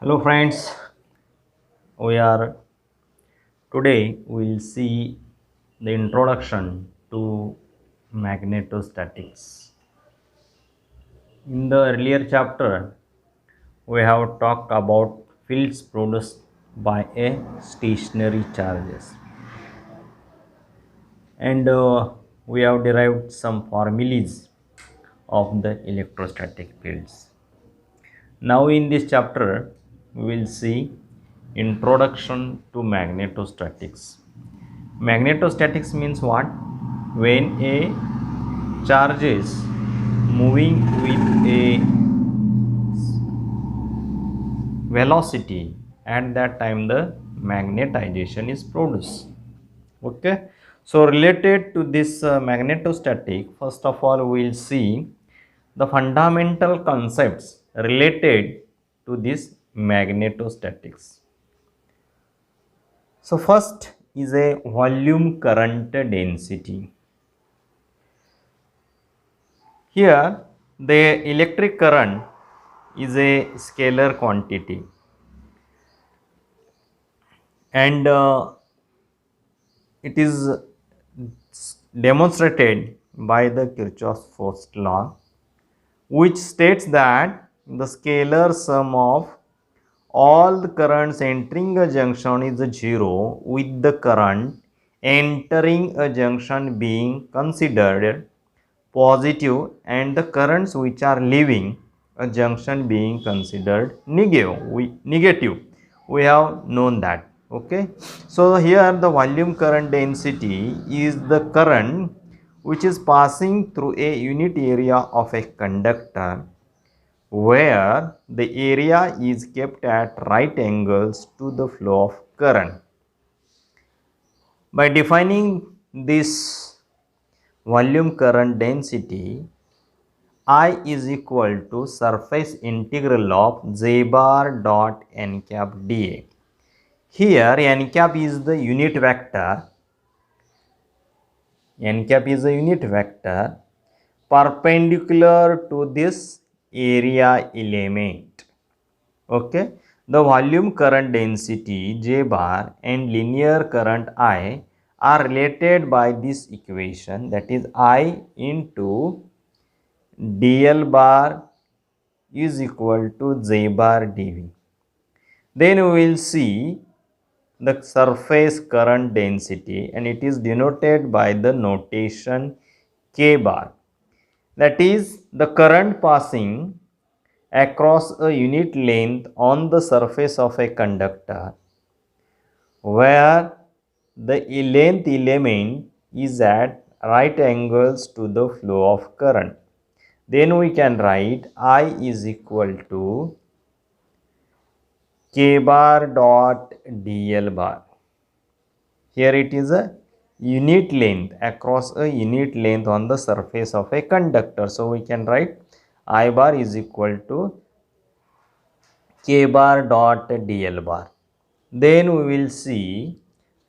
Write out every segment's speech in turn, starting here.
Hello friends, we are today we will see the introduction to magnetostatics. In the earlier chapter, we have talked about fields produced by a stationary charges, and we have derived some formulas of the electrostatic fields. Now in this chapter, we will see introduction to magnetostatics. Magnetostatics means what? When a charge is moving with a velocity, at that time the magnetization is produced. Okay. So related to this magnetostatic, first of all we will see the fundamental concepts related to this magnetostatics. So first is a volume current density. Here the electric current is a scalar quantity, and it is demonstrated by the Kirchhoff's first law, which states that the scalar sum of all the currents entering a junction is 0, with the current entering a junction being considered positive and the currents which are leaving a junction being considered negative. We have known that. Okay. So here the volume current density is the current which is passing through a unit area of a conductor, where the area is kept at right angles to the flow of current. By defining this volume current density, I is equal to surface integral of J bar dot n cap dA. Here n cap is the unit vector, perpendicular to this area element. Okay. The volume current density J bar and linear current I are related by this equation, that is I into dl bar is equal to J bar dV. Then we will see the surface current density, and it is denoted by the notation K bar, that is the current passing across a unit length on the surface of a conductor, where the length element is at right angles to the flow of current. Then we can write I is equal to K bar dot dl bar. Here it is a unit length, across a unit length on the surface of a conductor. So we can write I bar is equal to K bar dot dl bar. Then we will see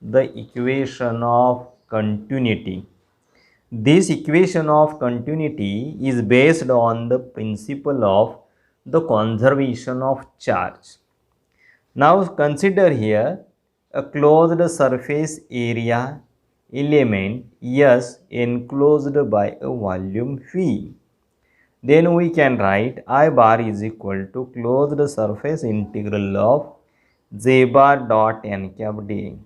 the equation of continuity. This equation of continuity is based on the principle of the conservation of charge. Now consider here a closed surface area element S enclosed by a volume V. Then we can write I bar is equal to closed surface integral of J bar dot n cap dA.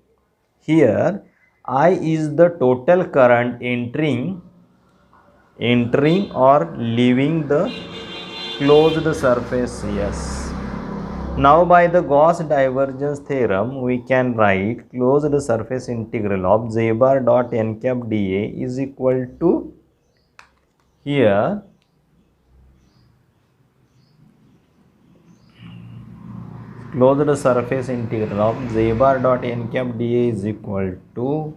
Here I is the total current entering or leaving the closed surface S. Now by the Gauss divergence theorem, we can write closed surface integral of J bar dot n cap dA is equal to, here closed surface integral of J bar dot n cap dA is equal to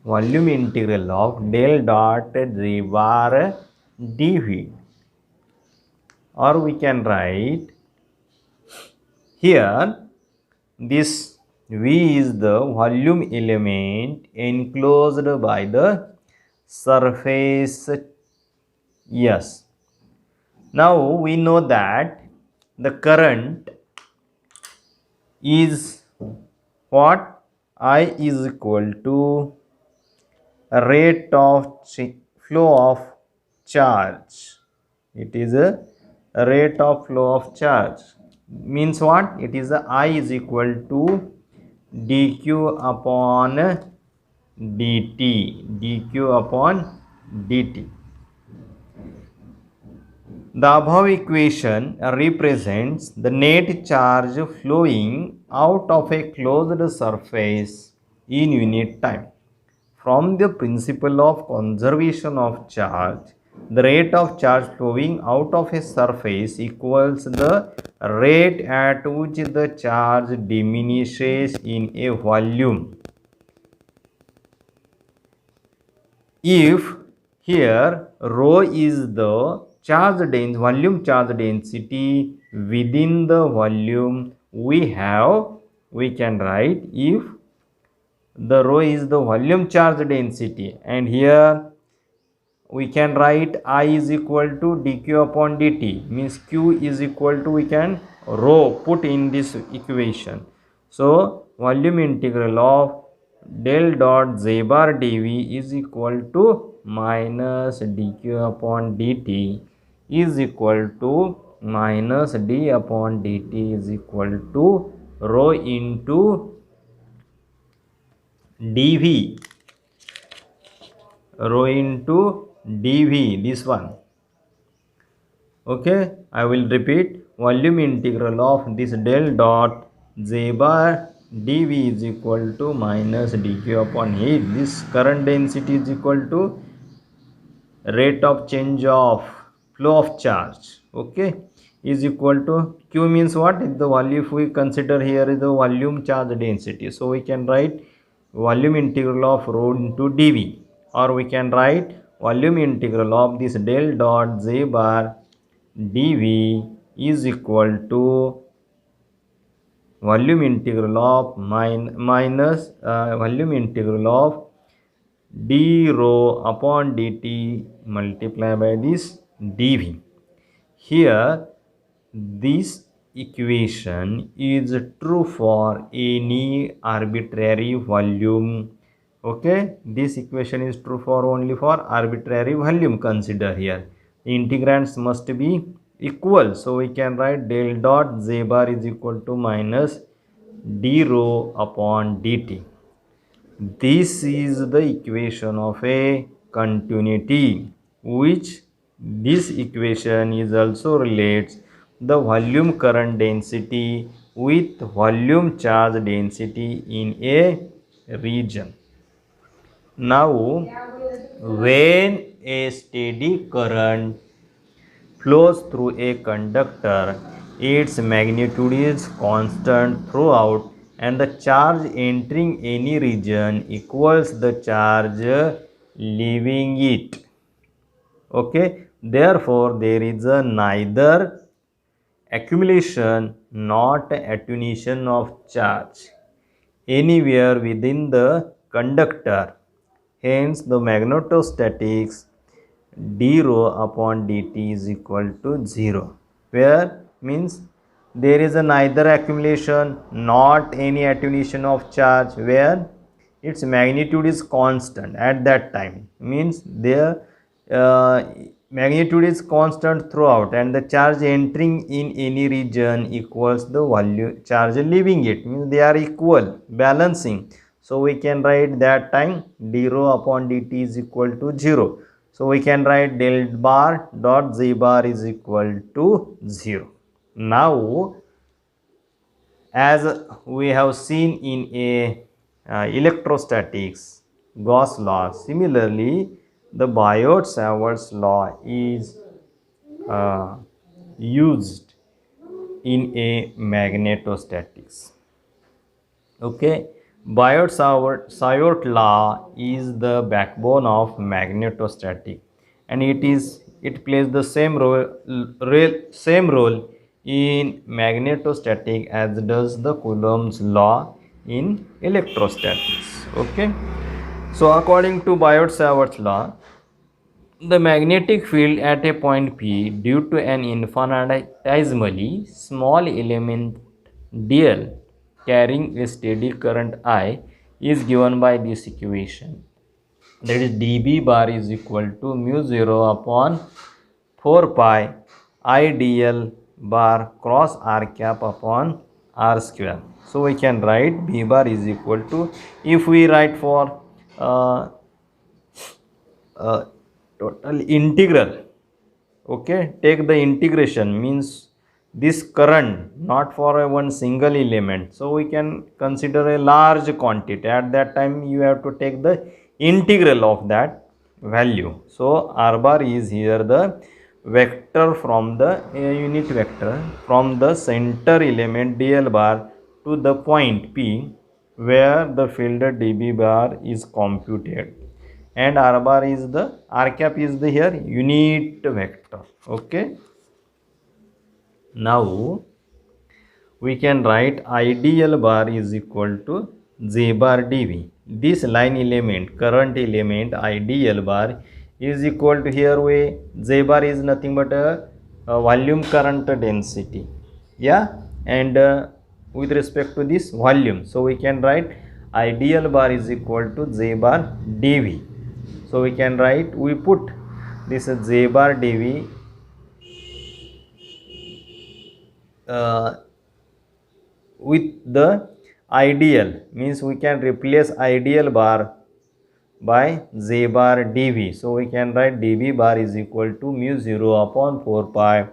volume integral of del dot J bar dV, or we can write here this V is the volume element enclosed by the surface S. Now we know that the current is what? I is equal to rate of flow of charge. It is a rate of flow of charge. Means what? It is a I is equal to dq upon dt. dq upon dt. The above equation represents the net charge flowing out of a closed surface in unit time. From the principle of conservation of charge, the rate of charge flowing out of a surface equals the rate at which the charge diminishes in a volume. If here rho is the volume charge density within the volume, we can write, if the rho is the volume charge density, and here we can write I is equal to dq upon dt, means q is equal to, we can rho put in this equation. So volume integral of del dot z bar dv is equal to minus dq upon dt is equal to minus d upon dt is equal to rho into dv, rho into dv, this one. Okay, I will repeat, volume integral of this del dot z bar dv is equal to minus dq upon 8. This current density is equal to rate of change of flow of charge. Okay, is equal to q means what? If the value, if we consider here is the volume charge density, so we can write volume integral of rho into dv, or we can write volume integral of this del dot z bar dv is equal to volume integral of minus volume integral of d rho upon dt multiply by this dv. Here this equation is true for any arbitrary volume. Okay, this equation is true for only for arbitrary volume. Consider here integrands must be equal, so we can write del dot z bar is equal to minus d rho upon dt. This is the equation of a continuity, which this equation is also relates the volume current density with volume charge density in a region. Now, when a steady current flows through a conductor, its magnitude is constant throughout, and the charge entering any region equals the charge leaving it. Okay, therefore there is a neither accumulation not attenuation of charge anywhere within the conductor. Hence the magnetostatics d rho upon dt is equal to 0, where means there is a neither accumulation not any attenuation of charge, where its magnitude is constant at that time, means their magnitude is constant throughout, and the charge entering in any region equals the volume charge leaving it, means they are equal, balancing. So we can write that time d rho upon dt is equal to 0. So we can write del bar dot z bar is equal to 0. Now, as we have seen in a electrostatics, Gauss law, similarly the Biot-Savart's law is used in a magnetostatics. Okay, Biot-Savart law is the backbone of magnetostatic, and it plays the same role in magnetostatic as does the Coulomb's law in electrostatics. Okay, so according to Biot-Savart's law, the magnetic field at a point P, due to an infinitesimally small element dl, carrying a steady current I is given by this equation. That is dB bar is equal to mu 0 upon 4 pi I dl bar cross r cap upon r square. So we can write B bar is equal to, if we write for uh, total integral, okay, take the integration, means this current not for a one single element, so we can consider a large quantity. At that time you have to take the integral of that value. So r bar is here the vector from the unit vector from the center element dl bar to the point P where the field dB bar is computed, and r bar is the r cap is the here unit vector. Okay, now we can write ideal bar is equal to j bar dv. This line element, current element ideal bar is equal to, here we j bar is nothing but a volume current density, yeah, and with respect to this volume, so we can write ideal bar is equal to j bar dv. So we can write, we put this j bar dv with the ideal, means we can replace ideal bar by j bar dv. So we can write dv bar is equal to mu 0 upon 4 pi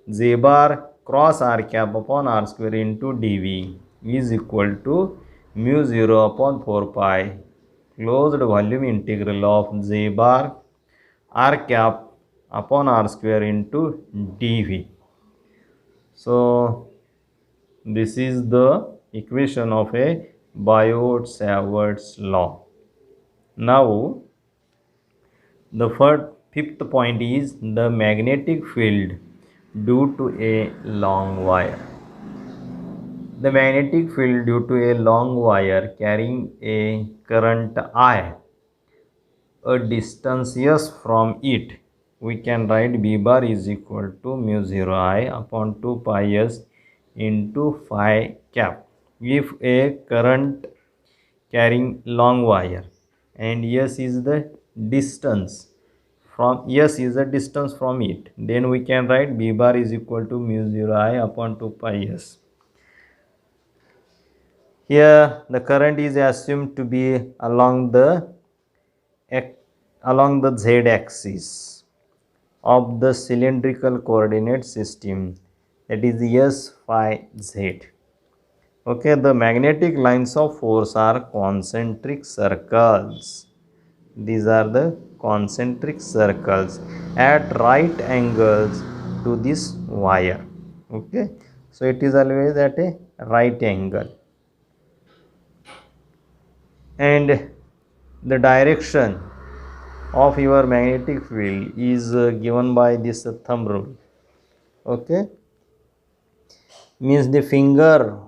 j bar cross r cap upon r square into dv is equal to mu 0 upon 4 pi closed volume integral of j bar r cap upon r square into dv. So this is the equation of a Biot-Savart's law. Now the fifth point is the magnetic field due to a long wire. The magnetic field due to a long wire carrying a current I, a distance s from it, we can write B bar is equal to mu 0 I upon 2 pi s into phi cap. If a current carrying long wire and s is the distance from it, then we can write B bar is equal to mu 0 I upon 2 pi s. Here the current is assumed to be along the z axis of the cylindrical coordinate system, that is s phi z. Okay, the magnetic lines of force are concentric circles. These are the concentric circles at right angles to this wire. Okay, so it is always at a right angle, and the direction of your magnetic field is given by this thumb rule. Okay, means the finger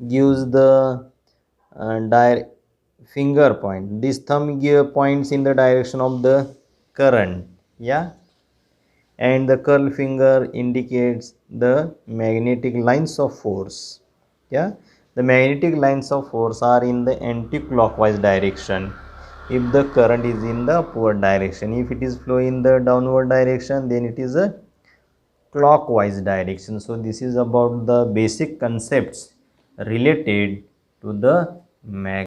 gives the finger point, this thumb points in the direction of the current, yeah, and the curl finger indicates the magnetic lines of force, yeah. The magnetic lines of force are in the anti-clockwise direction if the current is in the upward direction. If it is flowing in the downward direction, then it is a clockwise direction. So this is about the basic concepts related to the magnetic